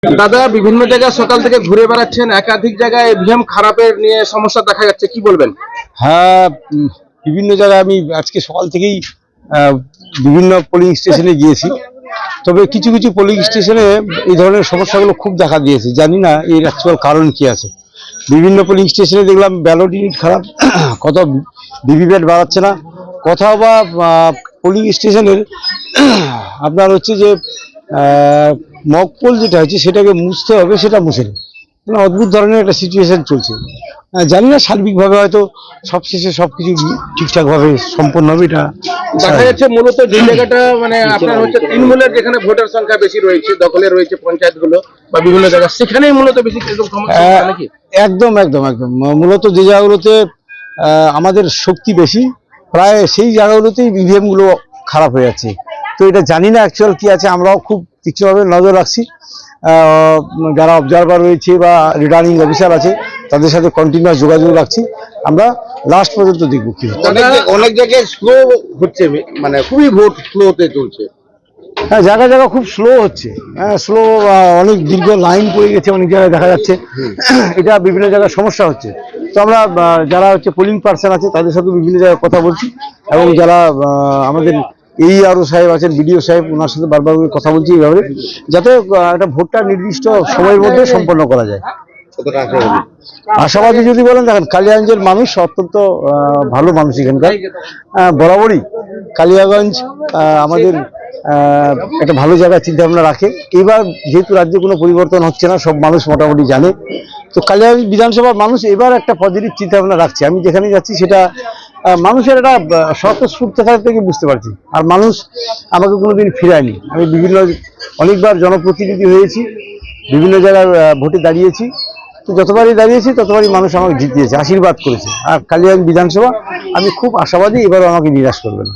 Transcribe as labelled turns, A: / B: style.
A: দাদা বিভিন্ন জায়গায় সকাল থেকে ঘুরে বেড়াচ্ছেন, একাধিক জায়গায় ইভিএম খারাপের নিয়ে সমস্যা দেখা যাচ্ছে, কি বলবেন?
B: হ্যাঁ, বিভিন্ন জায়গায় আমি আজকে সকাল থেকেই আহ, বিভিন্ন পোলিং স্টেশনে গিয়েছি। তবে কিছু কিছু পোলিং স্টেশনে এই ধরনের সমস্যাগুলো খুব দেখা দিয়েছে। জানি না এর অ্যাকচুয়াল কারণ কি আছে। বিভিন্ন পোলিং স্টেশনে দেখলাম ব্যালট ইউনিট খারাপ, কোথাও ভিভিপ্যাট বাড়াচ্ছে না, কোথাও বা পোলিং স্টেশনের আপনার হচ্ছে যে মক পোল যেটা হচ্ছে সেটাকে মুছতে হবে, সেটা মুছেনি। মানে অদ্ভুত ধরনের একটা সিচুয়েশন চলছে। জানি না সার্বিকভাবে হয়তো সবশেষে সবকিছু ঠিকঠাকভাবে সম্পন্ন হবে, এটা
A: দেখা যাচ্ছে মূলত যে জায়গাটা মানে আপনার হচ্ছে তৃণমূলের যেখানে ভোটার সংখ্যা বেশি রয়েছে, দখলে রয়েছে পঞ্চায়েতগুলো বা বিভিন্ন জায়গা, সেখানেই মূলত বেশি এরকম সমস্যা হচ্ছে নাকি?
B: একদম একদম একদম মূলত যে জায়গাগুলোতে আমাদের শক্তি বেশি, প্রায় সেই জায়গাগুলোতেই ইভিএম গুলো খারাপ হয়ে যাচ্ছে। তো এটা জানি না অ্যাকচুয়াল কি আছে, আমরাও খুব তীক্ষ্ণভাবে নজর রাখছি। যারা অবজারভার রয়েছে বা রিটার্নিং অফিসার আছে তাদের সাথে কন্টিনিউয়াস যোগাযোগ রাখছি। আমরা লাস্ট পর্যন্ত দেখবো কি হচ্ছে।
A: অনেক জায়গায় স্লো হচ্ছে, মানে খুবই ভোট স্লোতে চলছে।
B: হ্যাঁ, জায়গা জায়গা খুব স্লো হচ্ছে। হ্যাঁ, স্লো, অনেক দীর্ঘ লাইন পড়ে গেছে অনেক জায়গায় দেখা যাচ্ছে। এটা বিভিন্ন জায়গায় সমস্যা হচ্ছে। তো আমরা যারা হচ্ছে পোলিং পার্সন আছে তাদের সাথে বিভিন্ন জায়গায় কথা বলছি, এবং যারা আমাদের AERO সাহেব আছেন, BDO সাহেব, ওনার সাথে বারবার কথা বলছি এইভাবে, যাতে একটা ভোটটা নির্দিষ্ট সময়ের মধ্যে সম্পন্ন করা যায়। আশাবাদী যদি বলেন, দেখেন কালিয়াগঞ্জের মানুষ অত্যন্ত ভালো মানুষ। এখানকার বরাবরই কালিয়াগঞ্জ আমাদের একটা ভালো জায়গায় চিন্তা ভাবনা রাখে। এবার যেহেতু রাজ্যে কোনো পরিবর্তন হচ্ছে না, সব মানুষ মোটামুটি জানে, তো কালিয়াগঞ্জ বিধানসভার মানুষ এবার একটা পজিটিভ চিন্তা ভাবনা রাখছে। আমি যেখানে যাচ্ছি সেটা মানুষের একটা স্বতঃস্ফূর্ততা থেকে বুঝতে পারছি। আর মানুষ আমাকে কোনোদিন ফিরায়নি। আমি অনেকবার জনপ্রতিনিধি হয়েছি, বিভিন্ন জায়গায় ভোটে দাঁড়িয়েছি। তো যতবারই দাঁড়িয়েছি ততবারই মানুষ আমাকে জিতিয়েছে, আশীর্বাদ করেছে। আর কালিয়াগঞ্জ বিধানসভা আমি খুব আশাবাদী, এবারও আমাকে নিরাশ করবে না।